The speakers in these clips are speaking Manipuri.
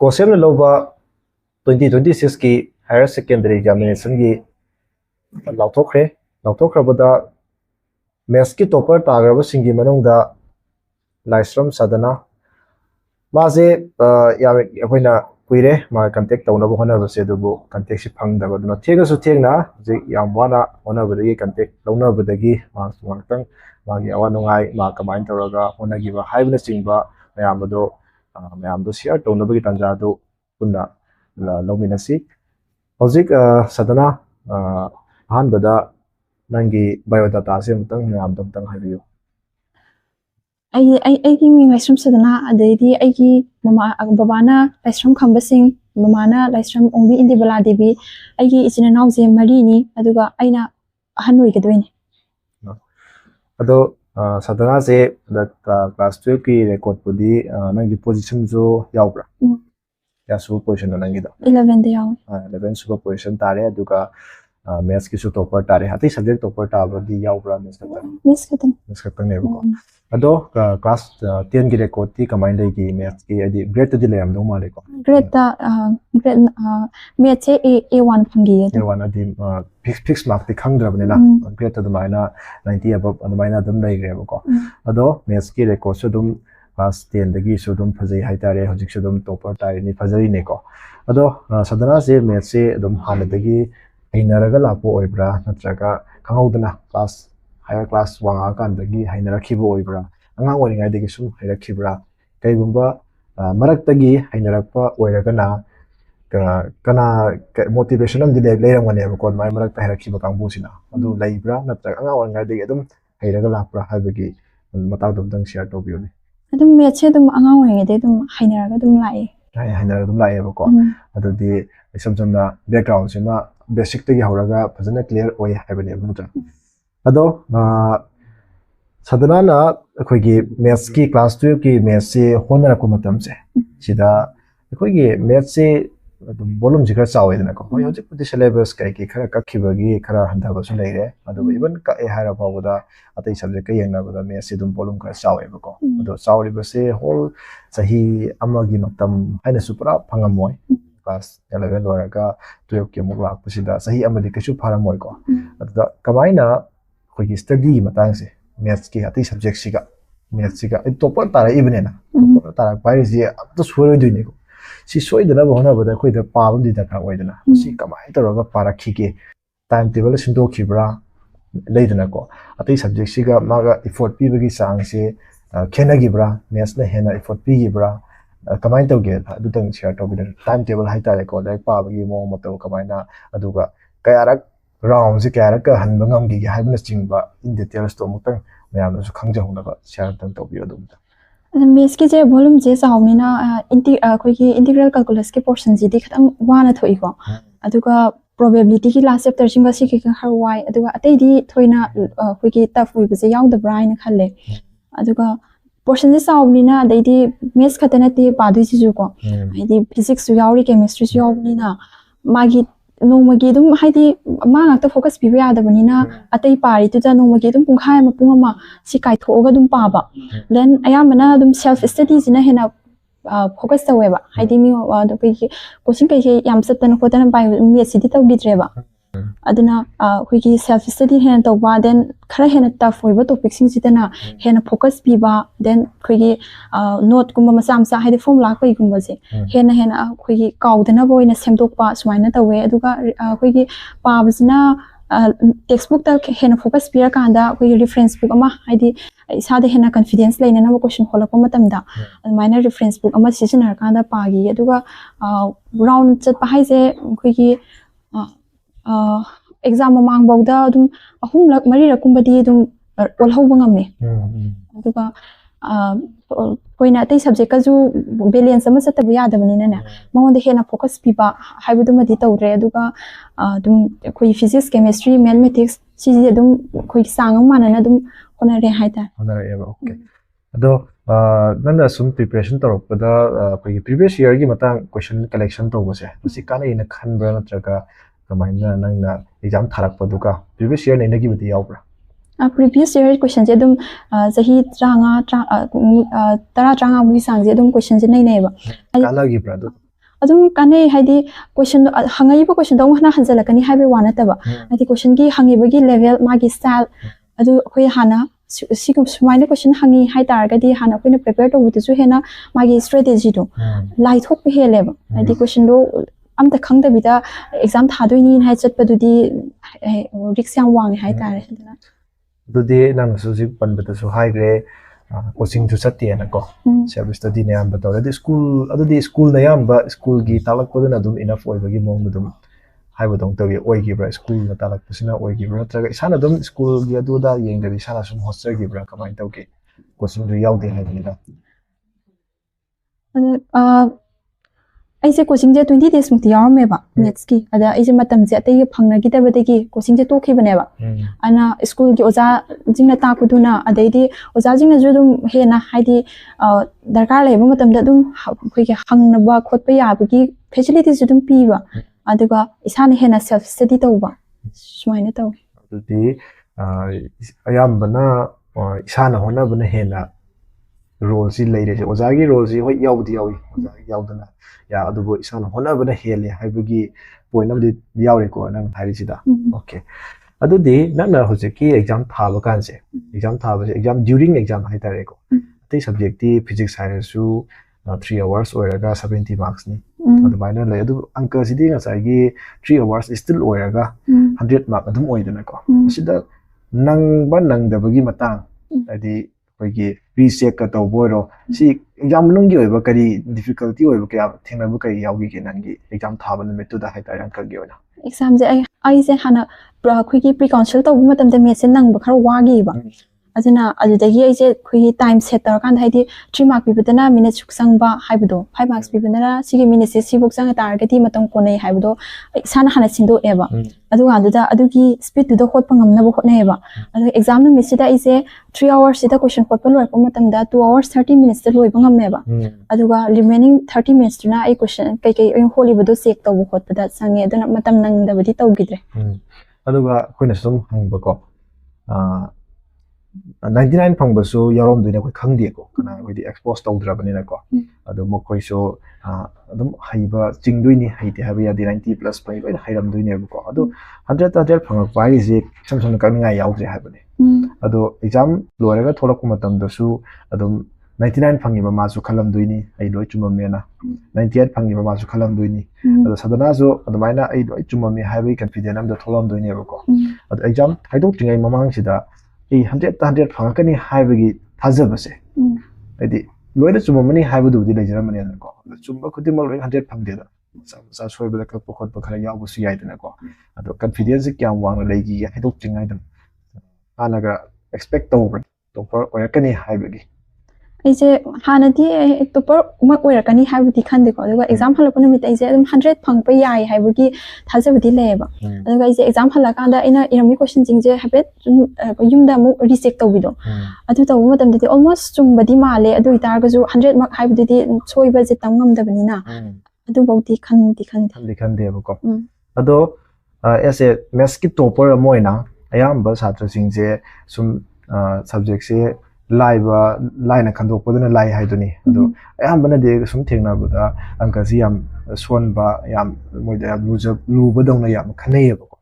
कोसेम लोबा 2026 की हायर सेकेंडरी एग्जामिनेशन की लाउथोखरे लाउथोखरबदा मैथ्स की टॉपर तागरब सिंगी मनुंगदा लाइस्रम सदना मासे यावे अखोइना कुइरे मा कांटेक्ट तौनब होनबसे दुबो कांटेक्ट सि फंगदबदुना थेगसु थेगना जे याम वाना होनबदगी कांटेक्ट लौनबदगी मा सुवांतंग मागी अवा नुंगाई मा कमाइन तौरगा होनगिबा हाइबना चिंगबा मयामदो मयामदो शेयर तौनबगी तंजादो पुन्ना लौमिनसी हौजिक सदना अहानबदा नंगी बायोडाटा से मुतंग मयामदो तंग हाइबियो ꯑꯩꯒꯤ ꯃꯤꯡ ꯂꯥꯏꯁ꯭ꯔꯝ ꯁꯗꯅꯥ ꯑꯗꯩꯗꯤ ꯑꯩꯒꯤ ꯕꯕꯥꯅ ꯂꯥꯏꯁ꯭ꯔꯝ ꯈꯝꯕꯁꯤꯡ ꯃꯃꯥꯅ ꯂꯥꯏꯁ꯭ꯔꯝ ꯑꯣꯡꯕꯤ ꯏꯟꯗꯤꯕꯂꯥ ꯗꯦꯕꯤ ꯑꯩꯒꯤ ꯏꯆꯤꯟ ꯏꯅꯥꯎꯁꯦ ꯃꯔꯤꯅꯤ ꯑꯗꯨꯒ ꯑꯩꯅ ꯑꯍꯟ ꯑꯣꯏꯒꯗꯣꯏꯅꯤ ꯑꯗꯣ ꯁꯗꯅꯥ ꯁꯦ ꯀ꯭ꯂꯥꯁ 12 ꯀꯤ ꯔꯦꯀꯣꯔꯗ ꯄꯨꯗꯤ ꯅꯪꯒꯤ ꯄꯣꯖꯤꯁꯟ ꯖꯣ ꯌꯥꯎꯕ꯭ꯔꯥ ꯀꯌꯥ ꯁꯨꯕ ꯄꯣꯖꯤꯁꯟ ꯅꯪꯒꯤꯗꯣ 11 ꯗ ꯌꯥꯎꯏ 11 ꯁꯨꯕ ꯄꯣꯖꯤꯁꯟ ꯇꯥꯔꯦ ꯑꯗꯨꯒ मैथ्स की टॉपर तारे अतई सब्जेक्ट टॉपर ताबदी यावब्रा मैथ्स खतनेबको अदो क्लास 10 की रेकॉर्ड ती कमाइन लेगी मैथ्स की यदि ग्रेड तदि लेमदो मालेको ग्रेड मैथ्स A1 फंगी A1 अदि फिक्स मार्क ती खंगद्रबनेना ग्रेड तदमाइना 90 अबव अदमाइना दम लेग्रेबको अदो मैथ्स की रेकॉर्ड सो दुम क्लास 10 दगी सो दुम फजै हाइतारे हजिक सो दुम टॉपर तारे नि फजै नेको अदो सदना से मैथ्स से दुम हानदगी हाइनरगा लापो ओइब्रा नत्रगा खंगौदना क्लास हायर क्लास वांगा कांदगी हाइनरखिबो ओइब्रा अंगांग ओरिङाइदगी सुम हाइरखिब्रा कैगुंबा मरक्तगी हाइनरक्पा ओइरगना कना मोटिवेशन अम दिले लेरंगनेबो कोन माइ मरक्ता हाइरखिबा कांगबुसिना अदु लैब्रा नत्रगा अंगांग ओरिङाइदगी अदुम हाइरगा लापरा हाइबगी मतादुम शेयर तोबियोनि अदुम मैथ्स से अदुम अंगांग ओरिङाइदे अदुम हाइनरगा अदुम लाए हाइनरगा अदुम लाएबको अदुदि समझना बैकग्राउंड से मा बेसिक तगी हौरगा फजना क्लियर ओय हाइबने नत्र अदो सदना ना अखोगी मैथ्स की क्लास 12 की मैथ्स से होनरको मतम से सिदा अखोगी मैथ्स से वॉल्यूम जिखर चावेदना को होय हजिक पुदि सिलेबस कै की खरा कखिबगी खरा हंधाबसु लेरे अदो इवन का ए हारा फावदा अतै सब्जेक्ट कै यंगनाबदा मैथ्स से दुम वॉल्यूम खरा चावेबको अदो चावरिबसे होल सही अमगी मतम हाइना सुपरा फंगमोय क्लास 11 लोरगा 12 के मुक लापसिदा सही अमदि कछु फारमोय को अदा कमाइना खोगी स्टडी मतंग से मैथ्स की अति सब्जेक्ट सिगा मैथ्स सिगा टॉपर तारा इबनेना टॉपर तारा पाइरिजे अब तो सोरोय दुइने को सी सोइदना बहना बदा खोइदा पाबम दि दका ओइदना सी कमाइ तरोगा पाराखिगे टाइम टेबल सिंदोखिब्रा लेदना को अति सब्जेक्ट सिगा मागा एफर्ट पीबगी चांग से खेनागिब्रा मैथ्स ना हेना एफर्ट पीगिब्रा कमाइन तौगे अदुतंग शेयर तौबिदन टाइम टेबल हाइतारे को लाइक पाबगी मो मतो कमाइना अदुगा कयारक राउंड से कयारक हनबा ngamgi gi हाइबना चिंगबा इन डिटेल्स तो मुतंग मयामनसु खंगजहुनबा शेयर तंग तौबियो दुम मैथ्स की जे वॉल्यूम जे चावनिना अखोगी इंटीग्रल कैलकुलस के पोर्शन जी दि खतंग वाना थोइको अदुगा प्रोबेबिलिटी की लास्ट चैप्टर सिंगा सिकि हर वाई अदुगा अतैदि थोइना अखोगी टफ ओइबसे यावदब्रा इन खल्ले अदुगा पोर्शन से चावनिना अदैदि मैथ्स खतनते पादुइसिजु को हाइदि फिजिक्स यावरि केमिस्ट्री यावनिना मागी नोमगी दुम हाइदि मा ngakta फोकस पिबे यादबनिना अतै पारि तुजा नोमगी दुम पुंखाय म पुंगमा सि काइथोगा दुम पाबा देन अयामना दुम सेल्फ स्टडी जिना हेना फोकस तवेबा हाइदि मी कोचिंग कै याम सतन खोतन बाय मैथ्स सिदि तौगिद्रेबा अदुना खुगी सेल्फ स्टडी हेना तौबा देन खरा हेना टफ ओइबा टॉपिक सिंग जितना हेना फोकस पिबा देन खुगी नोट कुम मसा मसा हाइदि फॉर्मुला कै कुम से हेना खुगी काउदना बोइना सेमदोकपा सुमाइना तवे अदुगा खुगी पाबसिना टेक्स्ट बुक ता हेना फोकस पिरा कांदा खुगी रेफरेंस बुक अमा हाइदि इसादे हेना कॉन्फिडेंस लेना ना क्वेश्चन खोलपा मतमदा अदमाइना रेफरेंस बुक अमा सिजनर कांदा पागी अदुगा राउंड चटपा हाइजे खुगी एग्जाम मांग बौदा दुम अहुम लक मरी रकुंबदी दुम ओलहौ बंगमे दुगा कोइना तै सब्जेक्ट का जो बैलेंस अमा सतब यादबनिना ना मौंदे हेना फोकस पिबा हाइबदुमदि तौरे अदुगा दुम कोइ फिजिक्स केमिस्ट्री मैथमेटिक्स सिजे दुम कोइ सांग मानना दुम होनरे हाइता होनरे एबा ओके अदो नंदा सुम प्रिपरेशन तौरपदा कोइ प्रीवियस ईयर की मतंग क्वेश्चन कलेक्शन तौबसे उसी काने इन खनब्रा नत्रगा कमाइना नंगना एग्जाम थारकपदुका प्रीवियस ईयर नेनगी बति यावब्रा प्रीवियस ईयर क्वेश्चन जे दुम सही तरा मुगी सांग जे दुम क्वेश्चन जे नै नैबा कालागी ब्रा adum kanai haidi question hangai ba question dong hana hanjalakani haibe wana taba adi question gi hangi bagi level magi style adu khoi hana sigum sumaina question hangi hai tar gadi hana khoi na prepare to butu su hena magi strategy do lai thok pe hele ba adi question do amta khangda bida exam thadoi ni hai chat padudi risk yang wang hai tar dudi nang su ji pan bata su hai gre coaching ju satti na ko self study ne am bata de school adudi school na yam ba school gi talak ko na dum enough oi bagi mong dum hai ba dong tawi oi gi bra school na talak pasina oi gi bra tra isana dum school gi adu da yeng da isana sum hostel gi bra kamai taw ke coaching ju yaw de hai ni da aise coaching je 20 days mukti yaw me ba maths ki ada aise matam je atei phangna gi tabade ki coaching je to khi bane ba ana school gi oja jingna ta ku duna adai di oja jingna ju dum he na haidi darkar le ba matam da dum khoi ki hangna ba khot pa ya ba ki facilities ju dum pi ba aduga isana he na self study to ba sumaina to adi ayam bana isana hona bana he na role si leire je oja gi role si hoi yaw di yawi oja gi yaw dana ya adubo isana hona bana hele haibagi point am di yawre ko nang hairi sida okay adu de nana hoje ki exam thaba kan se exam thaba se exam during exam hai tare ko te subject ti physics science su 3 hours oiraga 70 marks ni adu baina le adu anka sidi nga sai gi 3 hours still oiraga 100 mark adum oidana ko sida nang ba nang da bagi matang adi koigi recheck ka to boiro si exam nung gi oiba kari difficulty oiba kya thengna bu kai yawgi ke nangi exam thaba na metu da hai ta yang ka gi ona exam je ai je hana khoi ki pre council to bu matam da me se nang ba khar wagi ba ajina adudagi ai je khoi time set tar kan haidi 3 mark pi budana minute suksang ba haibudo 5 marks pi budana sigi minute se sibuk sang tar gati matam ko nei haibudo sana hana sindo eba adu aduda adugi speed to the hot pangam na bo hot nei ba adu exam no misida ise 3 hours sida question paper loi ko matam da 2 hours 30 minutes de loi bangam nei ba aduga remaining 30 minutes na ai question kai kai holi budo check to bo hot pada sange aduna matam nang da badi tawgidre aduga koina sum hangba ko 99 phangbasu yarom duina ko khangdi ko kana wedi expose tawdrabani na ko adu mokoi so adum haiba chingduini haiti habi ya 90 plus pai bai hairam duine ko adu 100 phangak pai je samsam ka nga yaudre habane adu exam loraga tholak matam dasu adum 99 phangiba ma su khalam duini ai loi chumame na 98 phangiba ma su khalam duini adu sadana so adumaina ai loi chumame habi confident am da tholam duine ko adu exam haidok tingai mamang sida 100 phangakani haibagi thajabase adi loida chumamani haibudu di lejaramani na ko chumba khudimol 100 phangde da sa soibala ka pokhot pakhara yabu su yaidana ko ado confidence kyam wang leigi haidok chingai dam anaga expect to oyakani haibagi aise hana di topper mak oirakani haibudi khande ko aduga exam halakona mit aise 100 phang pa yai haibagi thajabudi leba aduga aise exam halakanda ina irami question jingje habet yumda mu recheck tawbido adu taw matam de almost chumbadi male adu itar ga ju 100 mak haibudi soiba je tamngam dabani na adu bauti khan de ko ado as a maths ki topper amoina ayamba satra singje sum subject se laiba laina khandok poduna lai haiduni adu ayambana de sum thengna buda angka si yam sonba yam moida lu bodongna yam khanei ba ko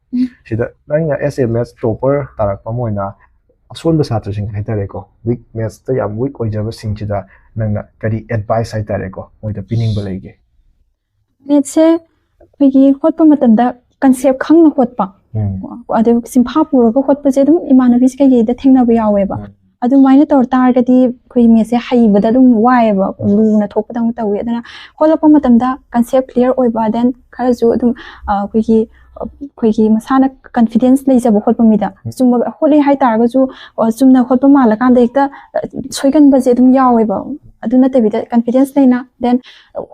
sida nanga SMS topper tarak pamoina sonba satra sing haitare ko weak maths ta yam weak oijaba sing sida nanga kari advice haitare ko moida pining ba leige maths se khoi hotpa matam da concept khangna hotpa adu simpha pura ko hotpa je dum imanabi se kai da thengna ba yawe ba adu maina tor targati khoi me se haibada dum waiba luna thokpadang tawi adana holapa matam da concept clear oiba then kharaju dum khoi masana confidence lei jabo khotpa mida chumba holi hai targa ju chumna khotpa mala kan da ekta soigan baje dum yaweba aduna te bida confidence leina then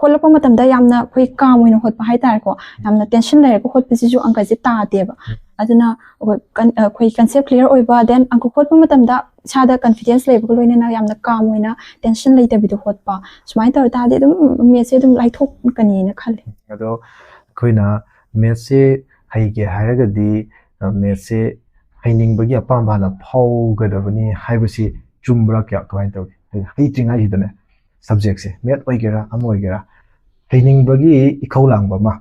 holapa matam da yamna khoi kam oina khotpa hai tar ko yamna tension le ko khotpa ji ju angka ji ta deba aduna khoi concept clear oiba then angko khotpa matam da chada confidence level ko loina na yamna kam oina tension leita bidu khotpa sumai tar ta de dum me se dum lai thok kani na khale ado khoina me se haige hairaga di me se haining bagi apam bana phau gadabani haibasi chumbra kya twain taw hai tinga hidane subject se met oigera am oigera ꯍꯩꯅꯤꯡꯕꯒꯤ ꯏꯈꯧ ꯂꯥꯡꯕ ꯑꯃ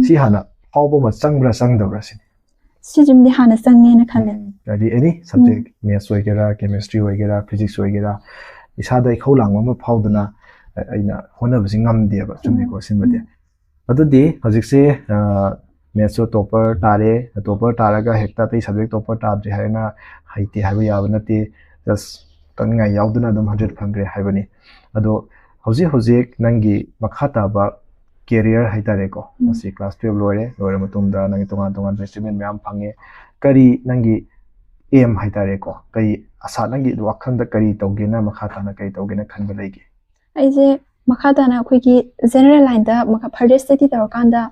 ꯁꯤ ꯍꯥꯟꯅ ꯐꯥꯎꯕ ꯑꯃ ꯆꯪꯕ꯭ꯔꯥ ꯆꯪꯗꯕ꯭ꯔꯥ ꯁꯤꯅꯤ ꯁꯤꯖꯤꯃꯗꯤ ꯍꯥꯟꯅ ꯆꯪꯉꯦꯅ ꯈꯜꯂꯦ ꯍꯥꯏꯗꯤ ꯑꯦꯅꯤ ꯁꯕꯖꯦꯛ ꯃꯦꯠꯁ ꯑꯣꯏꯒꯦꯔꯥ ꯀꯦꯃꯤꯁꯇ꯭ꯔꯤ ꯑꯣꯏꯒꯦꯔꯥ ꯐꯤꯖꯤꯛꯁ ꯑꯣꯏꯒꯦꯔꯥ ꯏꯁꯥꯗ ꯏꯈꯧ ꯂꯥꯡꯕ ꯑꯃ ꯐꯥꯎꯗꯅ ꯑꯩꯅ ꯍꯣꯠꯅꯕꯁꯤ ꯉꯝꯗꯦꯕ ꯆꯨꯝꯃꯦꯀꯣ ꯁꯤꯃꯗꯤ ꯑꯗꯨꯗꯤ ꯍꯧꯖꯤꯛꯁꯦ ꯃꯦꯠꯁꯁꯨ ꯇꯣꯞꯄꯔ ꯇꯥꯔꯦ ꯇꯣꯞꯄꯔ ꯇꯥꯔꯒ ꯍꯦꯛꯇ ꯑꯇꯩ ꯁꯕꯖꯦꯛ ꯇꯣꯞꯄꯔ ꯇꯥꯗ꯭ꯔꯤ ꯍꯥꯏꯅ ꯍꯩꯇꯦ ꯍꯥꯏꯕ ꯌꯥꯕ ꯅꯠꯇꯦ ꯖꯁ ꯇꯧꯅꯤꯡꯉꯥꯏ ꯌꯥꯎꯗꯅ ꯑꯗꯨꯝ 100 ꯐꯪꯈ꯭ꯔꯦ ꯍꯥꯏꯕꯅꯤ ꯑꯗꯣ ꯍꯧꯖꯤꯛ ꯅꯪꯒꯤ ꯃꯈꯥ ꯇꯥꯕ ꯀꯦꯔꯤꯌꯔ ꯍꯥꯏꯇꯥꯔꯦꯀꯣ ꯃꯁꯤ ꯀ꯭ꯂꯥꯁ 12 ꯂꯣꯏꯔ ꯃꯇꯨꯡꯗ ꯅꯪꯒꯤ ꯇꯣꯉꯥꯟ ꯇꯣꯉꯥꯟꯕ ꯑꯦꯆꯤꯞꯃꯦꯟ ꯃꯌꯥꯝ ꯐꯪꯉꯦ ꯀꯔꯤ ꯅꯪꯒꯤ ꯑꯦꯝ ꯍꯥꯏꯇꯥꯔꯦꯀꯣ ꯀꯔꯤ ꯑꯁꯥ ꯅꯪꯒꯤ ꯋꯥꯈꯜꯗ ꯀꯔꯤ ꯇꯧꯒꯦꯅ ꯃꯈꯥ ꯇꯥꯅ ꯀꯔꯤ ꯇꯧꯒꯦꯅ ꯈꯟꯕ ꯂꯩꯒꯦ ꯑꯩꯁꯦ ꯃꯈꯥ ꯇꯥꯅ ꯑꯩꯈꯣꯏꯒꯤ ꯖꯦꯅꯔꯦꯜ ꯂꯥꯏꯟꯗ ꯐꯔꯗꯔ ꯁ꯭ꯇꯗꯤ ꯇꯧꯔꯀꯥꯟꯗ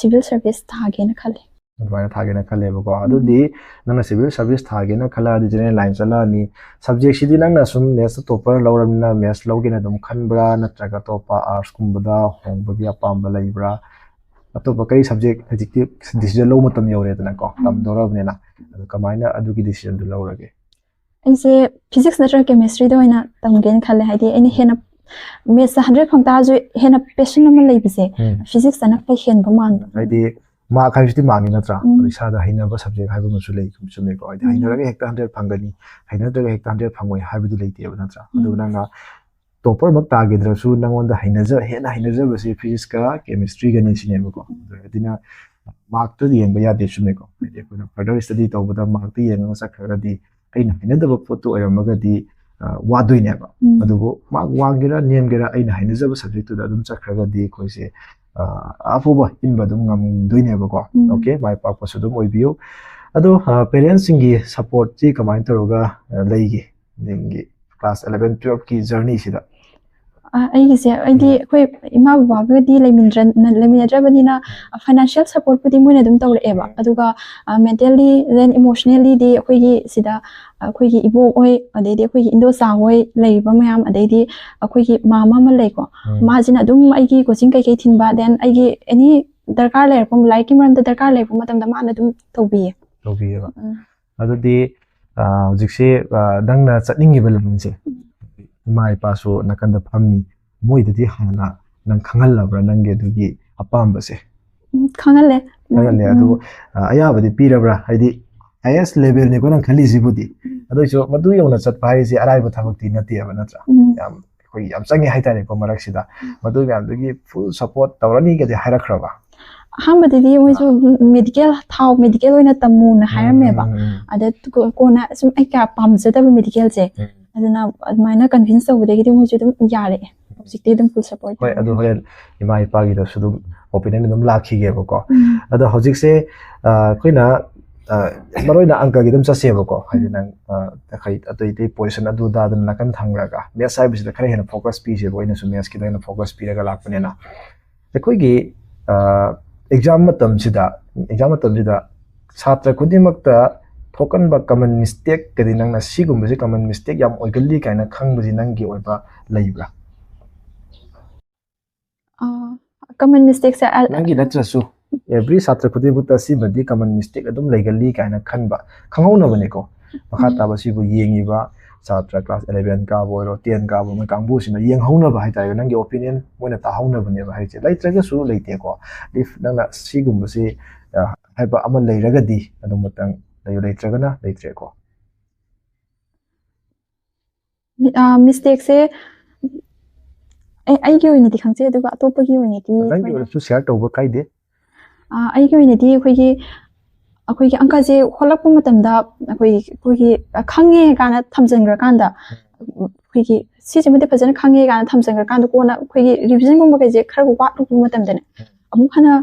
ꯁꯤꯚꯤꯜ ꯁꯔꯚꯤꯁ ꯊꯥꯒꯦꯅ ꯈꯜꯂꯦ ꯑꯗꯨꯃꯥꯏꯅ ꯊꯥꯒꯦꯅ ꯈꯜꯂꯦꯕꯀꯣ ꯑꯗꯨꯗꯤ ꯅꯪꯅ ꯁꯤꯚꯤꯜ ꯁꯔꯚꯤꯁ ꯊꯥꯒꯦꯅ ꯈꯜꯂꯛꯑꯗꯤ ꯖꯦꯅꯔꯦꯜ ꯂꯥꯏꯟ ꯆꯠꯂꯛꯑꯅꯤ ꯁꯕꯖꯦꯛꯁꯤꯗꯤ ꯅꯪꯅ ꯁꯨꯝ ꯃꯦꯠꯁꯇ ꯇꯣꯞꯄꯔ ꯂꯧꯔꯕꯅꯤꯅ ꯃꯦꯠꯁ ꯂꯧꯒꯦꯅ ꯑꯗꯨꯝ ꯈꯟꯕ꯭ꯔꯥ ꯅꯠꯇ꯭ꯔꯒ ꯑꯇꯣꯞꯄ ꯑꯥꯔꯠꯁꯀꯨꯝꯕꯗ ꯍꯣꯡꯕꯒꯤ ꯑꯄꯥꯝꯕ ꯂꯩꯕ꯭ꯔꯥ ꯑꯇꯣꯞꯄ ꯀꯔꯤ ꯁꯕꯖꯦꯛ ꯍꯧꯖꯤꯛꯇꯤ ꯗꯤꯁꯤꯖꯟ ꯂꯧꯕ ꯃꯇꯝ ꯌꯧꯔꯦꯗꯅꯀꯣ ꯇꯝꯗꯧꯔꯕꯅꯤꯅ ꯑꯗꯨ ꯀꯃꯥꯏꯅ ꯑꯗꯨꯒꯤ ꯗꯤꯁꯤꯖꯟꯗꯨ ꯂꯧꯔꯒꯦ ꯑꯩꯁꯦ ꯐꯤꯖꯤꯛꯁ ꯅꯠꯇ꯭ꯔꯒ ꯀꯦꯃꯤꯁꯇ꯭ꯔꯤꯗ ꯑꯣꯏꯅ ꯇꯝꯒꯦꯅ ꯈꯜꯂꯦ ꯍꯥꯏꯗꯤ ꯑꯩꯅ ꯍꯦꯟꯅ ꯃꯦꯠꯁꯇ 100 ꯐꯪ ꯇꯥꯔꯁꯨ ꯍꯦꯟꯅ ꯄꯦꯁꯟ ꯑꯃ ꯂꯩꯕꯁꯦ ꯐꯤꯖꯤꯛꯁꯇꯅ ꯈꯔ ꯍꯦꯟꯕ ꯃꯥꯟꯕ ꯍꯥꯏꯗꯤ ꯃꯥꯔꯛ ꯍꯥꯏꯕꯁꯤꯗꯤ ꯃꯥꯔꯛꯅꯤ ꯅꯠꯇ꯭ꯔꯥ ꯑꯗꯣ ꯏꯁꯥꯗ ꯍꯩꯅꯕ ꯁꯕꯖꯦꯛ ꯍꯥꯏꯕ ꯑꯃꯁꯨ ꯂꯩ ꯆꯨꯝꯃꯦꯀꯣ ꯍꯥꯏꯗꯤ ꯍꯩꯅꯔꯒ ꯍꯦꯛꯇ 100 ꯐꯪꯒꯅꯤ ꯍꯩꯅꯗ꯭ꯔꯒ ꯍꯦꯛꯇ 100 ꯐꯪꯉꯣꯏ ꯍꯥꯏꯕꯗꯤ ꯂꯩꯇꯦꯕ ꯅꯠꯇ꯭ꯔꯥ ꯑꯗꯨ ꯅꯪꯅ ꯇꯣꯞꯄꯔꯃꯛ ꯇꯥꯈꯤꯗ꯭ꯔꯁꯨ ꯅꯪꯉꯣꯟꯗ ꯍꯦꯟꯅ ꯍꯩꯅꯖꯕꯁꯤ ꯐꯤꯖꯤꯛꯁꯀ ꯀꯦꯃꯤꯁꯇ꯭ꯔꯤꯒꯅꯤ ꯁꯤꯅꯦꯕꯀோ ꯑꯗꯨꯅ ꯃꯥꯔꯛꯇ ꯌꯦꯡꯕ ꯌꯥꯗꯦ ꯆꯨꯝꯃꯦꯀꯣ ꯍꯥꯏꯗꯤ ꯑꯩꯈꯣꯏꯅ ꯐꯔꯗꯔ ꯁ꯭ꯇꯗꯤ ꯇꯧꯕꯗ ꯃꯥꯔꯛꯇ ꯌꯦꯡꯉꯒ ꯆꯠꯈ꯭ꯔꯒꯗꯤ ꯑꯩꯅ ꯍꯩꯅꯗꯕ ꯄꯣꯠꯇꯨ ꯑꯣꯏꯔꯝꯃꯒꯗꯤ ꯋꯥꯗꯣꯏꯅꯦꯕ ꯑꯗꯨꯕꯨ ꯃꯥꯔꯛ ꯋꯥꯡꯒꯦꯔꯥ ꯅꯦꯝꯒꯦꯔꯥ ꯑꯩꯅ ꯍꯩꯅꯖꯕ ꯁꯕꯖꯦꯛꯇꯨꯗ ꯑꯗꯨꯝ ꯆꯠꯈ꯭ꯔꯒꯗꯤ ꯑꯩꯈꯣꯏꯁꯦ ꯑꯐꯥꯎꯕ ꯏꯟꯕ ꯑꯗꯨꯝ ꯉꯝꯗꯣꯏꯅꯦꯕꯀꯣ ꯑꯣꯀꯦ ꯃꯥꯏ ꯄꯥꯛꯄꯁꯨ ꯑꯗꯨꯝ ꯑꯣꯏꯕꯤꯌꯨ ꯑꯗꯣ ꯄꯦꯔꯦꯟꯁꯁꯤꯡꯒꯤ ꯁꯄꯣꯔꯠꯁꯤ ꯀꯃꯥꯏꯅ ꯇꯧꯔꯒ ꯂꯩꯒꯦ ꯅꯪꯒꯤ ꯀ꯭ꯂꯥꯁ 11 12ꯀꯤ ꯖꯔꯅꯤꯁꯤꯗ ꯑꯩꯒꯤꯁꯦ ꯑꯩꯗꯤ ꯑꯩꯈꯣꯏ ꯏꯃꯥ ꯕꯕꯥꯒꯗꯤ ꯂꯩꯃꯤꯟꯅꯗ꯭ꯔꯕꯅꯤꯅ ꯐꯥꯏꯅꯥꯟꯁꯤꯌꯦꯜ ꯁꯄꯣꯔꯠꯄꯨꯗꯤ ꯃꯣꯏꯅ ꯑꯗꯨꯝ ꯇꯧꯔꯛꯑꯦꯕ ꯑꯗꯨꯒ ꯃꯦꯟꯇꯦꯜꯂꯤ ꯗꯦꯟ ꯏꯃꯣꯁꯅꯦꯜꯂꯤꯗꯤ ꯑꯩꯈꯣꯏꯒꯤ ꯁꯤꯗ ꯑꯩꯈꯣꯏꯒꯤ ꯏꯕꯣꯛ ꯍꯣꯏ ꯑꯗꯩꯗꯤ ꯑꯩꯈꯣꯏꯒꯤ ꯏꯟꯗꯣꯆꯥ ꯍꯣꯏ ꯂꯩꯔꯤꯕ ꯃꯌꯥꯝ ꯑꯗꯩꯗꯤ ꯑꯩꯈꯣꯏꯒꯤ ꯃꯥꯃ ꯑꯃ ꯂꯩꯀꯣ ꯃꯥꯁꯤꯅ ꯑꯗꯨꯝ ꯑꯩꯒꯤ ꯀꯣꯆꯤꯡ ꯀꯩꯀꯩ ꯊꯤꯟꯕ ꯗꯦꯟ ꯑꯩꯒꯤ ꯑꯦꯅꯤ ꯗꯔꯀꯥꯔ ꯂꯩꯔꯛꯄ ꯂꯥꯏꯔꯤꯛꯀꯤ ꯃꯔꯝꯗ ꯗꯔꯀꯥꯔ ꯂꯩꯔꯛꯄ ꯃꯇꯝꯗ ꯃꯥꯅ ꯑꯗꯨꯝ ꯇꯧꯕꯤꯌꯦꯕ ꯑꯗꯨꯗꯤ ꯍꯧꯖꯤꯛꯁꯦ ꯅꯪꯅ ꯆꯠꯅꯤꯡꯉꯤꯕ ꯂꯝꯁꯦ ꯏꯃꯥ ꯏꯄꯥꯁꯨ ꯅꯥꯀꯟꯗ ꯐꯝꯃꯤ ꯃꯣꯏꯗꯗꯤ ꯍꯥꯟꯅ ꯅꯪ ꯈꯪꯍꯜꯂꯕ꯭ꯔꯥ ꯅꯪꯒꯤ ꯑꯗꯨꯒꯤ ꯑꯄꯥꯝꯕꯁꯦ ꯈꯪꯍꯜꯂꯦ ꯑꯗꯨ ꯑꯌꯥꯕꯗꯤ ꯄꯤꯔꯕ꯭ꯔꯥ ꯍꯥꯏꯗꯤ ꯍꯥꯏꯌꯦꯁ ꯂꯦꯚꯦꯜꯅꯤꯀꯣ ꯅꯪ ꯈꯜꯂꯤꯁꯤꯕꯨꯗꯤ ꯑꯗꯨꯏꯁꯨ ꯃꯗꯨ ꯌꯧꯅ ꯆꯠꯄ ꯍꯥꯏꯁꯦ ꯑꯔꯥꯏꯕ ꯊꯕꯛꯇꯤ ꯅꯠꯇꯦꯕ ꯅꯠꯇ꯭ꯔꯥ ꯌꯥꯝ ꯑꯩꯈꯣꯏ ꯌꯥꯝ ꯆꯪꯉꯦ ꯍꯥꯏꯇꯥꯔꯦꯀꯣ ꯃꯔꯛꯁꯤꯗ ꯃꯗꯨ ꯃꯌꯥꯝꯗꯨꯒꯤ ꯐꯨꯜ ꯁꯄꯣꯔꯠ ꯇꯧꯔꯅꯤꯒꯗꯤ ꯍꯥꯏꯔꯛꯈ꯭ꯔꯕ ꯑꯍꯥꯟꯕꯗꯗꯤ ꯃꯣꯏꯁꯨ ꯃꯦꯗꯤꯀꯦꯜ ꯑꯣꯏꯅ ꯇꯝꯃꯨꯅ ꯍꯥꯏꯔꯝꯃꯦꯕ ꯑꯗ ꯀꯣꯟꯅ ꯁꯨꯝ ꯑꯩ ꯀꯌꯥ ꯄꯥꯝꯖꯗꯕ ꯃꯦꯗꯤꯀꯦꯜꯁꯦ ꯑꯗꯨꯅ ꯑꯗꯨꯃꯥꯏꯅ ꯀꯟꯚꯤꯟꯁ ꯇꯧꯕꯗꯒꯤꯗꯤ ꯃꯣꯏꯁꯨ ꯑꯗꯨꯝ ꯌꯥꯔꯛꯑꯦ ꯍꯧꯖꯤꯛꯇꯤ ꯑꯗꯨꯝ ꯐꯨꯜ ꯁꯄꯣꯔꯠ ꯍꯣꯏ ꯑꯗꯨ ꯍꯣꯔꯦꯟ ꯏꯃꯥ ꯏꯄꯥꯒꯤꯗꯁꯨ ꯑꯗꯨꯝ ꯑꯣꯄꯤꯅꯤꯌꯟ ꯑꯗꯨꯝ ꯂꯥꯛꯈꯤꯒꯦꯕꯀꯣ ꯑꯗꯣ ꯍꯧꯖꯤꯛꯁꯦ ꯑꯩꯈꯣꯏꯅ ꯃꯔꯨꯑꯣꯏꯅ ꯑꯪꯀꯒꯤ ꯑꯗꯨꯝ ꯆꯠꯁꯦꯕꯀꯣ ꯍꯥꯏꯗꯤ ꯅꯪ ꯑꯇꯩ ꯄꯣꯖꯤꯁꯟ ꯑꯗꯨꯗ ꯑꯗꯨꯝ ꯅꯥꯀꯟ ꯊꯝꯈ꯭ꯔꯒ ꯃꯦꯠꯁ ꯍꯥꯏꯕꯁꯤꯗ ꯈꯔ ꯍꯦꯟꯅ ꯐꯣꯀꯁ ꯄꯤꯁꯦꯕ ꯑꯩꯅꯁꯨ ꯃꯦꯠꯁꯀꯤꯗ ꯍꯦꯟꯅ ꯐꯣꯀꯁ ꯄꯤꯔꯒ ꯂꯥꯛꯄꯅꯤꯅ ꯑꯩꯈꯣꯏꯒꯤ ꯑꯦꯛꯖꯥꯝ ꯃꯇꯝꯁꯤꯗ ꯁꯥꯇ꯭ꯔ ꯈꯨꯗꯤꯡꯃꯛꯇ ꯊꯣꯛꯀꯟꯕ ꯀꯃꯟ ꯃꯤꯁꯇꯦꯛꯀꯗꯤ ꯅꯪꯅ ꯁꯤꯒꯨꯝꯕꯁꯤ ꯀꯃꯟ ꯃꯤꯁꯇꯦꯛ ꯌꯥꯝ ꯑꯣꯏꯒꯜꯂꯤ ꯀꯥꯏꯅ ꯈꯪꯕꯁꯤ ꯅꯪꯒꯤ ꯑꯣꯏꯕ ꯂꯩꯕ꯭ꯔꯥ ꯀꯃꯟ ꯃꯤꯁꯇꯦꯛꯁꯦ ꯅꯪꯒꯤ ꯅꯠꯇ꯭ꯔꯁꯨ ꯑꯦꯚ꯭ꯔꯤ ꯁꯥꯇ꯭ꯔ ꯈꯨꯗꯤꯡꯃꯛꯇ ꯁꯤꯃꯗꯤ ꯀꯃꯟ ꯃꯤꯁꯇꯦꯛ ꯑꯗꯨꯝ ꯂꯩꯒꯜꯂꯤ ꯀꯥꯏꯅ ꯈꯟꯕ ꯈꯪꯍꯧꯅꯕꯅꯤꯀꯣ ꯃꯈꯥ ꯇꯥꯕꯁꯤꯕꯨ ꯌꯦꯡꯉꯤꯕ ꯁꯥꯇ꯭ꯔ ꯀ꯭ꯂꯥꯁ 11 ꯀꯥꯕ ꯑꯣꯏꯔꯣ 10 ꯀꯥꯕ ꯃꯣꯏ ꯀꯥꯡꯕꯨꯁꯤꯅ ꯌꯦꯡꯍꯧꯅꯕ ꯍꯥꯏꯇꯥꯔꯦ ꯅꯪꯒꯤ ꯑꯣꯄꯤꯅꯤꯌꯟ ꯃꯣꯏꯅ ꯇꯥꯍꯧꯅꯕꯅꯦꯕ ꯍꯥꯏꯁꯦ ꯂꯩꯇ꯭ꯔꯒꯁꯨ ꯂꯩꯇꯦꯀꯣ ꯏꯐ ꯅꯪꯅ ꯁꯤꯒꯨꯝꯕꯁꯤ ꯍꯥꯏꯕ ꯑꯃ ꯂꯩꯔꯒꯗꯤ ꯑꯗꯨꯃꯇꯪ ꯂꯩꯇ꯭ꯔꯒꯅ ꯂꯩꯇ꯭ꯔꯦꯀꯣ ꯃꯤꯁꯇꯦꯛꯁꯦ ꯑꯩꯒꯤ ꯑꯣꯏꯅꯗꯤ ꯈꯪꯖꯩ ꯑꯗꯨꯒ ꯑꯇꯣꯞꯄꯒꯤ ꯑꯣꯏꯅꯗꯤ ꯅꯪꯒꯤ ꯑꯣꯏꯅꯁꯨ ꯁꯤꯌꯔ ꯇꯧꯕ ꯀꯥꯏꯗꯦ ꯑꯩꯒꯤ ꯑꯣꯏꯅꯗꯤ ꯑꯩꯈꯣꯏꯒꯤ ꯑꯪꯀꯁꯦ ꯍꯣꯠꯂꯛꯄ ꯃꯇꯝꯗ ꯑꯩꯈꯣꯏꯒꯤ ꯈꯪꯉꯦ ꯀꯥꯏꯅ ꯊꯝꯖꯤꯟꯈ꯭ꯔꯀꯥꯟꯗ ꯑꯩꯈꯣꯏꯒꯤ ꯁꯤꯁꯤꯃꯗꯤ ꯐꯖꯅ ꯈꯪꯉꯦ ꯀꯥꯏꯅ ꯊꯝꯖꯤꯟꯈ꯭ꯔꯀꯥꯟꯗ ꯀꯣꯟꯅ ꯑꯩꯈꯣꯏꯒꯤ ꯔꯤꯚꯤꯖꯟꯒꯨꯝꯕ ꯀꯩꯁꯦ ꯈꯔ ꯋꯥꯠꯂꯨꯕ ꯃꯇꯝꯗꯅꯦ ꯑꯃꯨꯛ ꯍꯟꯅ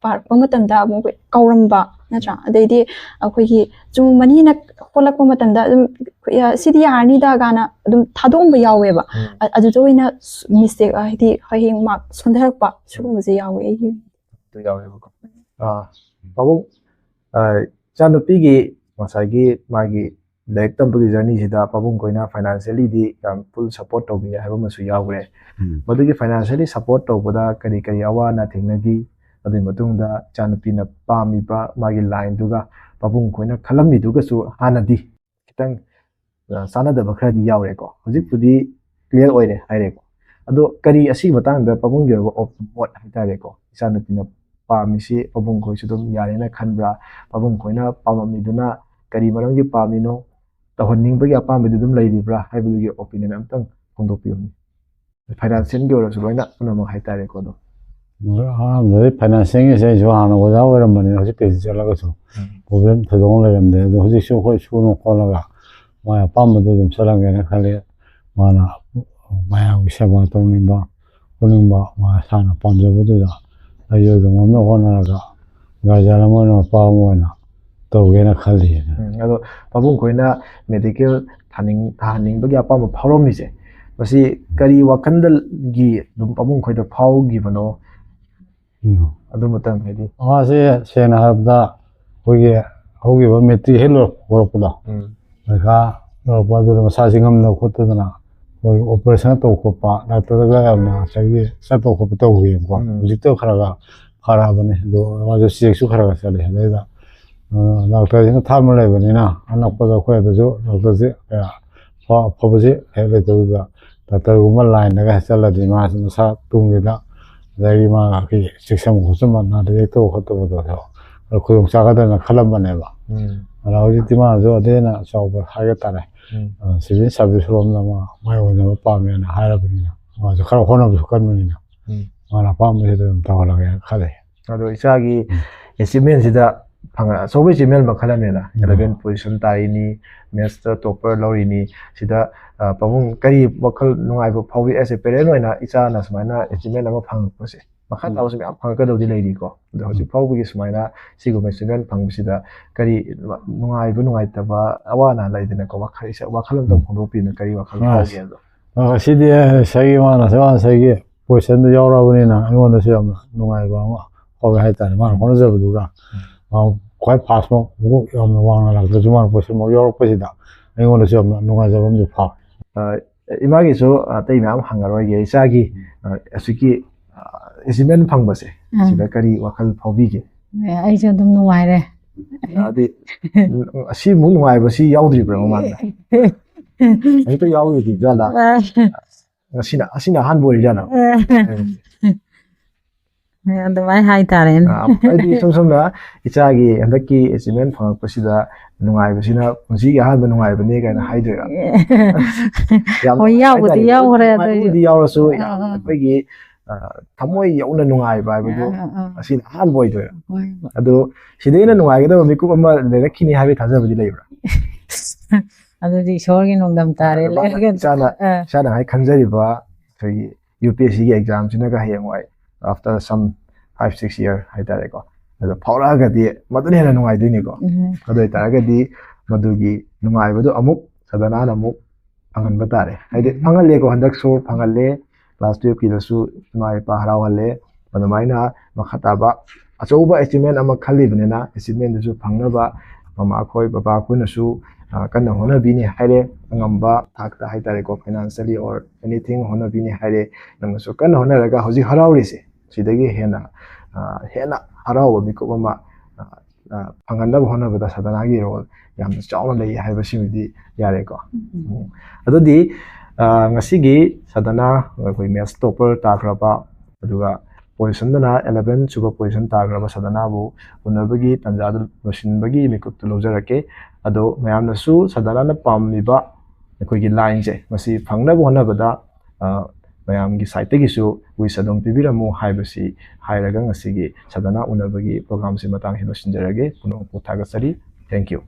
ꯄꯥꯔꯛꯄ ꯃꯇꯝꯗ ꯑꯃꯨꯛ ꯀꯥꯎꯔꯝꯕ ꯅꯠꯇ꯭ꯔꯥ ꯑꯗꯩꯗꯤ ꯑꯩꯈꯣꯏꯒꯤ ꯆꯨꯝꯃꯅꯤꯅ ꯍꯣꯠꯂꯛꯄ ꯃꯇꯝꯗ ꯑꯗꯨꯝ ꯁꯤꯗꯤ ꯌꯥꯔꯅꯤꯗ ꯀꯥꯏꯅ ꯑꯗꯨꯝ ꯊꯥꯗꯣꯛꯑꯝꯕ ꯌꯥꯎꯋꯦꯕ ꯑꯗꯨꯗ ꯑꯣꯏꯅ ꯃꯤꯁꯇꯦꯛ ꯍꯥꯏꯗꯤ ꯍꯌꯦꯡ ꯃꯥꯔꯛ ꯁꯣꯟꯊꯔꯛꯄ ꯁꯤꯒꯨꯝꯕꯁꯦ ꯌꯥꯎꯋꯦ ꯑꯩꯒꯤ ꯌꯥꯎꯋꯦꯕꯀꯣ ꯄꯥꯕꯨꯡ ꯏꯆꯥꯅꯨꯄꯤꯒꯤ ꯉꯁꯥꯏꯒꯤ ꯃꯥꯒꯤ ꯂꯥꯏꯔꯤꯛ ꯇꯝꯕꯒꯤ ꯖꯔꯅꯤꯁꯤꯗ ꯄꯥꯕꯨꯡ ꯈꯣꯏꯅ ꯐꯥꯏꯅꯥꯟꯁꯤꯌꯦꯜꯂꯤꯗꯤ ꯌꯥꯝ ꯐꯨꯜ ꯁꯄꯣꯔꯠ ꯇꯧꯕꯤꯌꯦ ꯍꯥꯏꯕ ꯑꯃꯁꯨ ꯌꯥꯎꯈ꯭ꯔꯦ ꯃꯗꯨꯒꯤ ꯐꯥꯏꯅꯥꯟꯁꯤꯌꯦꯜꯂꯤ ꯁꯄꯣꯔꯠ ꯇꯧꯕꯗ ꯀꯔꯤ ꯑꯋꯥ ꯑꯅꯥ ꯊꯦꯡꯅꯈꯤ ꯑꯗꯨꯒꯤ ꯃꯇꯨꯡꯗ ꯏꯆꯥꯅꯨꯄꯤꯅ ꯄꯥꯝꯃꯤꯕ ꯃꯥꯒꯤ ꯂꯥꯏꯟꯗꯨꯒ ꯄꯥꯕꯨꯡ ꯈꯣꯏꯅ ꯈꯜꯂꯝꯃꯤꯗꯨꯒꯁꯨ ꯍꯥꯟꯅꯗꯤ ꯈꯤꯇꯪ ꯆꯥꯟꯅꯗꯕ ꯈꯔꯗꯤ ꯌꯥꯎꯔꯦꯀꯣ ꯍꯧꯖꯤꯛꯄꯨꯗꯤ ꯀ꯭ꯂꯤꯌꯔ ꯑꯣꯏꯔꯦ ꯍꯥꯏꯔꯦꯀꯣ ꯑꯗꯣ ꯀꯔꯤ ꯑꯁꯤꯒꯤ ꯃꯇꯥꯡꯗ ꯄꯥꯕꯨꯡꯒꯤ ꯑꯣꯏꯕ ꯃꯣꯠ ꯍꯥꯏꯇꯥꯔꯦꯀꯣ ꯏꯆꯥꯅꯨꯄꯤꯅ ꯄꯥꯝꯃꯤꯁꯤ ꯄꯥꯕꯨꯡ ꯈꯣꯏꯁꯨ ꯑꯗꯨꯝ ꯌꯥꯔꯦꯅ ꯈꯟꯕ꯭ꯔꯥ ꯄꯥꯕꯨꯡ ꯈꯣꯏꯅ ꯄꯥꯝꯃꯝꯃꯤꯗꯨꯅ ꯀꯔꯤ ꯃꯔꯝꯒꯤ ꯄꯥꯝꯃꯤꯅꯣ ꯇꯧꯍꯟꯅꯤꯡꯕꯒꯤ ꯑꯄꯥꯝꯕꯗꯤ ꯑꯗꯨꯝ ꯂꯩꯔꯤꯕ꯭ꯔꯥ ꯍꯥꯏꯕꯗꯨꯒꯤ ꯑꯣꯄꯤꯅꯤꯌꯟ ꯑꯝꯇꯪ ꯐꯣꯡꯗꯣꯛꯄꯤꯌꯨꯅꯤ ꯐꯥꯏꯅꯥꯟꯁꯤꯌꯦꯜꯒꯤ ꯑꯣꯏꯔꯁꯨ ꯂꯣꯏꯅ ꯄꯨꯝꯅꯃꯛ ꯍꯥꯏꯇꯥꯔꯦꯀꯣ ꯑꯗꯣ ꯑꯍꯥꯟꯕꯗꯤ ꯐꯥꯏꯅꯥꯟꯁꯤꯌꯦꯜꯒꯤꯁꯦ ꯑꯩꯁꯨ ꯍꯥꯟꯅ ꯑꯣꯖꯥ ꯑꯣꯏꯔꯝꯕꯅꯤꯅ ꯍꯧꯖꯤꯛ ꯄꯦꯖꯤ ꯆꯠꯂꯒꯁꯨ ꯄ꯭ꯔꯣꯕ꯭ꯂꯦꯝ ꯊꯣꯏꯗꯣꯛꯅ ꯂꯩꯔꯝꯗꯦ ꯑꯗꯣ ꯍꯧꯖꯤꯛꯁꯨ ꯑꯩꯈꯣꯏ ꯁꯨꯅ ꯈꯣꯠꯂꯒ ꯃꯥꯏ ꯑꯄꯥꯝꯕꯗꯣ ꯑꯗꯨꯝ ꯆꯠꯂꯝꯒꯦꯅ ꯈꯜꯂꯤ ꯃꯥꯅ ꯃꯌꯥꯝꯒꯤ ꯁꯦꯕꯥ ꯇꯧꯅꯤꯡꯕ ꯈꯣꯠꯅꯤꯡꯕ ꯃꯥ ꯏꯁꯥꯅ ꯄꯥꯝꯖꯕꯗꯨꯗ ꯑꯩꯁꯨ ꯑꯗꯨꯝ ꯉꯝꯅ ꯍꯣꯠꯅꯔꯒ ꯒꯥꯔꯖꯤꯌꯥꯟ ꯑꯃ ꯑꯣꯏꯅ ꯃꯄꯥ ꯑꯃ ꯑꯣꯏꯅ ꯇꯧꯒꯦꯅ ꯈꯜꯂꯤ ꯑꯗꯣ ꯄꯥꯕꯨꯡ ꯈꯣꯏꯅ ꯃꯦꯗꯤꯀꯦꯜ ꯊꯥꯍꯟꯅꯤꯡꯕꯒꯤ ꯑꯄꯥꯝꯕ ꯐꯥꯎꯔꯝꯃꯤꯁꯦ ꯃꯁꯤ ꯀꯔꯤ ꯋꯥꯈꯟꯗꯒꯤ ꯑꯗꯨꯝ ꯄꯥꯕꯨꯡ ꯈꯣꯏꯗ ꯐꯥꯎꯈꯤꯕꯅꯣ ꯑꯗꯨ ꯃꯇꯪ ꯍꯥꯏꯗꯤ ꯃꯥꯁꯦ ꯁꯦꯡꯅ ꯍꯥꯏꯔꯕꯗ ꯑꯩꯈꯣꯏꯒꯤ ꯍꯧꯈꯤꯕ ꯃꯦꯇ꯭ꯔꯤꯛ ꯍꯦꯛ ꯍꯧꯔꯛꯄꯗꯣ ꯄꯩꯈꯥ ꯂꯧꯔꯛꯄ ꯑꯗꯨꯗ ꯃꯁꯥꯁꯤ ꯉꯝꯗꯕ ꯈꯣꯠꯇꯗꯅ ꯑꯩꯈꯣꯏ ꯑꯣꯄꯔꯦꯁꯟ ꯇꯧꯕ ꯈꯣꯠꯄ ꯗꯥꯛꯇꯔꯗꯒ ꯌꯥꯝꯅ ꯉꯁꯥꯏꯒꯤ ꯆꯠꯄ ꯈꯣꯠꯄ ꯇꯧꯈꯤꯕꯀꯣ ꯍꯧꯖꯤꯛꯇ ꯈꯔ ꯐꯔꯛꯑꯕꯅꯤ ꯑꯗꯣ ꯃꯥꯁꯨ ꯆꯦꯛꯁꯨ ꯈꯔ ꯆꯠꯂꯤ ꯑꯗꯩꯗ ꯗꯥꯛꯇꯔꯁꯤꯅ ꯊꯥꯞꯅ ꯂꯩꯕꯅꯤꯅ ꯑꯅꯛꯄꯗ ꯑꯩꯈꯣꯏ ꯑꯗꯨꯁꯨ ꯗꯥꯛꯇꯔꯁꯤ ꯀꯌꯥ ꯑꯐꯕꯁꯤ ꯍꯦꯛ ꯂꯩꯇꯕꯗꯨꯗ ꯗꯥꯛꯇꯔꯒꯨꯝꯕ ꯂꯥꯏꯟꯗꯒ ꯆꯠꯂꯗꯤ ꯃꯥꯁꯤ ꯃꯁꯥ ꯇꯨꯡꯁꯤꯗ ꯑꯗꯒꯤ ꯃꯥꯒꯤ ꯆꯦꯛꯁꯤꯟꯕ ꯈꯣꯠꯆꯟꯕ ꯅꯥꯗ ꯌꯦꯛꯇꯕ ꯈꯣꯠꯇꯕꯗꯣ ꯈꯨꯗꯣꯡ ꯆꯥꯒꯗ꯭ꯔꯅ ꯈꯜꯂꯝꯕꯅꯦꯕ ꯑꯗ ꯍꯧꯖꯤꯛꯇꯤ ꯃꯥꯅꯁꯨ ꯑꯗꯩ ꯍꯦꯟꯅ ꯆꯥꯎꯕ ꯍꯥꯏꯕ ꯇꯥꯔꯦ ꯁꯤꯚꯤꯜ ꯁꯥꯔꯚꯤꯁ ꯔꯣꯝꯗ ꯃꯥꯏ ꯑꯣꯏꯅꯕ ꯄꯥꯝꯃꯦꯅ ꯍꯥꯏꯔꯕꯅꯤꯅ ꯃꯥꯁꯨ ꯈꯔ ꯍꯣꯠꯅꯕꯁꯨ ꯀꯟꯕꯅꯤꯅ ꯃꯥꯅ ꯑꯄꯥꯝꯕꯁꯤꯗ ꯑꯗꯨꯝ ꯇꯧꯍꯜꯂꯒꯦꯅ ꯈꯜꯂꯤ ꯑꯗꯣ ꯏꯆꯥꯒꯤ ꯑꯦꯆꯤꯞꯃꯦꯟꯁꯤꯗ ꯑꯆꯧꯕ ꯑꯦꯆꯤꯞꯃꯦꯟ ꯃꯈꯜ ꯑꯃꯅꯤꯅ 11 ꯄꯣꯖꯤꯁꯟ ꯇꯥꯔꯤꯅꯤ ꯃꯦꯠꯁꯇ ꯇꯣꯞꯄꯔ ꯂꯧꯔꯤꯅꯤ ꯁꯤꯗ ꯄꯥꯕꯨꯡ ꯀꯔꯤ ꯋꯥꯈꯜ ꯅꯨꯡꯉꯥꯏꯕ ꯐꯥꯎꯏ ꯑꯦꯁ ꯑꯦ ꯄꯦꯔꯦꯟ ꯑꯣꯏꯅ ꯏꯆꯥꯅ ꯁꯨꯃꯥꯏꯅ ꯑꯦꯆꯤꯞꯃꯦꯟ ꯑꯃ ꯐꯪꯉꯛꯄꯁꯦ ꯃꯈꯥ ꯇꯥꯕꯁꯨ ꯃꯌꯥꯝ ꯐꯪꯉꯛꯀꯗꯧꯗꯤ ꯂꯩꯔꯤꯀꯣ ꯑꯗꯣ ꯍꯧꯖꯤꯛ ꯐꯥꯎꯕꯒꯤ ꯁꯨꯃꯥꯏꯅ ꯁꯤꯒꯨꯝꯕ ꯑꯦꯆꯤꯞꯃꯦꯟ ꯐꯪꯕꯁꯤꯗ ꯀꯔꯤ ꯅꯨꯡꯉꯥꯏꯕ ꯅꯨꯡꯉꯥꯏꯇꯕ ꯑꯋꯥ ꯑꯅꯥ ꯂꯩꯗꯅꯀꯣ ꯋꯥꯈꯜ ꯑꯝꯇꯪ ꯐꯣꯡꯗꯣꯛꯄꯤꯌꯨꯅ ꯀꯔꯤ ꯋꯥꯈꯜ ꯐꯥꯎꯒꯦ ꯑꯗꯣ ꯁꯤꯗꯤ ꯉꯁꯥꯏꯒꯤ ꯃꯥꯅ ꯉꯁꯥꯏꯒꯤ ꯄꯣꯖꯤꯁꯟꯗꯨ ꯌꯥꯎꯔꯕꯅꯤꯅ ꯑꯩꯉꯣꯟꯗꯁꯨ ꯌꯥꯝꯅ ꯅꯨꯡꯉꯥꯏꯕ ꯑꯃ ꯐꯥꯎꯋꯦ ꯍꯥꯏꯇꯥꯔꯦ ꯃꯥꯅ ꯍꯣꯠꯅꯖꯕꯗꯨꯒ ꯈ꯭ꯋꯥꯏ ꯐꯥꯁꯃꯛ ꯌꯥꯝꯅ ꯋꯥꯡꯅ ꯂꯥꯛꯇ꯭ꯔꯁꯨ ꯃꯥꯅ ꯄꯣꯖꯤꯁꯟꯃꯛ ꯌꯥꯎꯔꯛꯄꯁꯤꯗ ꯑꯩꯉꯣꯟꯗꯁꯨ ꯌꯥꯝꯅ ꯅꯨꯡꯉꯥꯏꯖꯕ ꯑꯃꯁꯨ ꯐꯥꯎꯋꯦ ꯏꯃꯥꯒꯤꯁꯨ ꯑꯇꯩ ꯃꯌꯥꯝ ꯍꯪꯉꯔꯣꯏꯒꯦ ꯏꯆꯥꯒꯤ ꯑꯁꯤꯒꯤ ꯑꯦꯆꯤꯞꯃꯦꯟ ꯐꯪꯕꯁꯦ ꯁꯤꯗ ꯀꯔꯤ ꯋꯥꯈꯜ ꯐꯥꯎꯕꯤꯒꯦ ꯑꯩꯁꯨ ꯑꯗꯨꯝ ꯅꯨꯡꯉꯥꯏꯔꯦ ꯍꯥꯏꯗꯤ ꯑꯁꯤꯃꯨꯛ ꯅꯨꯡꯉꯥꯏꯕꯁꯤ ꯌꯥꯎꯗ꯭ꯔꯤꯕ꯭ꯔꯥ ꯃꯃꯥꯡꯗ ꯑꯃꯨꯛꯇ ꯌꯥꯎꯔꯤꯗ꯭ꯔꯥ ꯑꯁꯤꯅ ꯑꯍꯥꯟꯕ ꯑꯣꯏꯔꯤꯖꯥꯠꯂꯥ ꯑꯗꯨꯃꯥꯏꯅ ꯍꯥꯏꯇꯥꯔꯦꯅꯦ ꯍꯥꯏꯗꯤ ꯏꯁꯝ ꯁꯝꯅ ꯏꯆꯥꯒꯤ ꯍꯟꯗꯛꯀꯤ ꯑꯦꯆꯤꯞꯃꯦꯟ ꯐꯪꯉꯛꯄꯁꯤꯗ ꯅꯨꯡꯉꯥꯏꯕꯁꯤꯅ ꯄꯨꯟꯁꯤꯒꯤ ꯑꯍꯥꯟꯕ ꯅꯨꯡꯉꯥꯏꯕꯅꯤ ꯀꯥꯏꯅ ꯍꯥꯏꯗꯣꯏꯔꯥ ꯍꯣꯏ ꯌꯥꯎꯕꯨꯗꯤ ꯌꯥꯎꯈ꯭ꯔꯦ ꯅꯨꯡꯉꯥꯏꯕꯨꯗꯤ ꯌꯥꯎꯔꯁꯨ ꯌꯥꯝ ꯑꯩꯈꯣꯏꯒꯤ ꯊꯃꯣꯏ ꯌꯧꯅ ꯅꯨꯡꯉꯥꯏꯕ ꯍꯥꯏꯕꯗꯨ ꯑꯁꯤꯅ ꯑꯍꯥꯟꯕ ꯑꯣꯏꯗꯣꯏꯔꯥ ꯑꯗꯣ ꯁꯤꯗꯩꯅ ꯅꯨꯡꯉꯥꯏꯒꯗꯕ ꯃꯤꯀꯨꯞ ꯑꯃ ꯂꯩꯔꯛꯈꯤꯅꯤ ꯍꯥꯏꯕꯒꯤ ꯊꯥꯖꯕꯗꯤ ꯂꯩꯕ꯭ꯔꯥ ꯑꯗꯨꯗꯤ ꯏꯁꯣꯔꯒꯤ ꯅꯣꯡꯗꯝ ꯇꯥꯔꯦ ꯏꯁꯥꯅ ꯍꯥꯏ ꯈꯟꯖꯔꯤꯕ ꯑꯩꯈꯣꯏꯒꯤ UPSCꯒꯤ ꯑꯦꯛꯖꯥꯝꯁꯤꯅꯒ ꯍꯌꯦꯡꯋꯥꯏ ꯑꯥꯐꯇꯔ ꯁꯝ 5-6 ꯏꯌꯔ ꯍꯥꯏꯇꯥꯔꯦꯀꯣ ꯑꯗꯣ ꯐꯥꯎꯔꯛꯑꯒꯗꯤ ꯃꯗꯨꯅ ꯍꯦꯟꯅ ꯅꯨꯡꯉꯥꯏꯗꯣꯏꯅꯤꯀꯣ ꯑꯗꯨ ꯑꯣꯏꯇꯥꯔꯒꯗꯤ ꯃꯗꯨꯒꯤ ꯅꯨꯡꯉꯥꯏꯕꯗꯣ ꯑꯃꯨꯛ ꯁꯗꯅꯥꯅ ꯑꯃꯨꯛ ꯐꯪꯍꯟꯕ ꯇꯥꯔꯦ ꯍꯥꯏꯗꯤ ꯐꯪꯍꯜꯂꯦꯀꯣ ꯍꯟꯗꯛꯁꯨ ꯐꯪꯍꯜꯂꯦ ꯀ꯭ꯂꯥꯁ 12ꯀꯤꯗꯁꯨ ꯏꯃꯥ ꯏꯄꯥ ꯍꯔꯥꯎꯍꯜꯂꯦ ꯑꯗꯨꯃꯥꯏꯅ ꯃꯈꯥ ꯇꯥꯕ ꯑꯆꯧꯕ ꯑꯦꯆꯤꯞꯃꯦꯟ ꯑꯃ ꯈꯜꯂꯤꯕꯅꯤꯅ ꯑꯦꯆꯤꯞꯃꯦꯟꯗꯨꯁꯨ ꯐꯪꯅꯕ ꯃꯃꯥ ꯑꯩꯈꯣꯏ ꯕꯕꯥ ꯑꯩꯈꯣꯏꯅꯁꯨ ꯀꯟꯅ ꯍꯣꯠꯅꯕꯤꯅꯤ ꯍꯥꯏꯔꯦ ꯑꯉꯝꯕ ꯊꯥꯛꯇ ꯍꯥꯏꯇꯥꯔꯦꯀꯣ ꯐꯥꯏꯅꯥꯟꯁꯤꯌꯦꯜꯂꯤ ꯑꯣꯔ ꯑꯦꯅꯤꯊꯤꯡ ꯍꯣꯠꯅꯕꯤꯅꯤ ꯍꯥꯏꯔꯦ ꯅꯪꯅꯁꯨ ꯀꯟꯅ ꯍꯣꯠꯅꯔꯒ ꯍꯧꯖꯤꯛ ꯍꯔꯥꯎꯔꯤꯁꯦ ꯁꯤꯗꯒꯤ ꯍꯦꯟꯅ ꯍꯔꯥꯎꯕ ꯃꯤꯀꯨꯞ ꯑꯃ ꯐꯪꯍꯟꯅꯕ ꯍꯣꯠꯅꯕꯗ ꯁꯗꯅꯥꯒꯤ ꯔꯣꯜ ꯌꯥꯝꯅ ꯆꯥꯎꯅ ꯂꯩ ꯍꯥꯏꯕꯁꯤꯃꯗꯤ ꯌꯥꯔꯦꯀꯣ ꯑꯗꯨꯗꯤ ꯉꯁꯤꯒꯤ ꯁꯗꯅꯥ ꯑꯩꯈꯣꯏ ꯃꯦꯠꯁ ꯇꯣꯞꯄꯔ ꯇꯥꯈ꯭ꯔꯕ ꯑꯗꯨꯒ ꯄꯣꯖꯤꯁꯟꯗꯅ 11 ꯁꯨꯕ ꯄꯣꯖꯤꯁꯟ ꯇꯥꯈ꯭ꯔꯕ ꯁꯗꯅꯥꯕꯨ ꯎꯅꯕꯒꯤ ꯇꯥꯟꯖꯥꯗꯨ ꯂꯣꯏꯁꯤꯟꯕꯒꯤ ꯃꯤꯀꯨꯞꯇꯨ ꯂꯧꯖꯔꯛꯀꯦ ꯑꯗꯣ ꯃꯌꯥꯝꯅꯁꯨ ꯁꯗꯅꯥꯅ ꯄꯥꯝꯂꯤꯕ ꯑꯩꯈꯣꯏꯒꯤ ꯂꯥꯏꯟꯁꯦ ꯃꯁꯤ ꯐꯪꯅꯕ ꯍꯣꯠꯅꯕꯗ ꯃꯌꯥꯝꯒꯤ ꯁꯥꯏꯠꯇꯒꯤꯁꯨ ꯋꯤꯁ ꯑꯗꯨꯝ ꯄꯤꯕꯤꯔꯝꯃꯨ ꯍꯥꯏꯕꯁꯤ ꯍꯥꯏꯔꯒ ꯉꯁꯤꯒꯤ ꯁꯗꯅꯥ ꯎꯅꯕꯒꯤ ꯄ꯭ꯔꯣꯒ꯭ꯔꯥꯝꯁꯤ ꯃꯇꯥꯡꯁꯤ ꯂꯣꯏꯁꯤꯟꯖꯔꯒꯦ ꯄꯨꯝꯅꯃꯛꯄꯨ ꯊꯥꯒꯠꯆꯔꯤ ꯊꯦꯡꯛ ꯌꯨ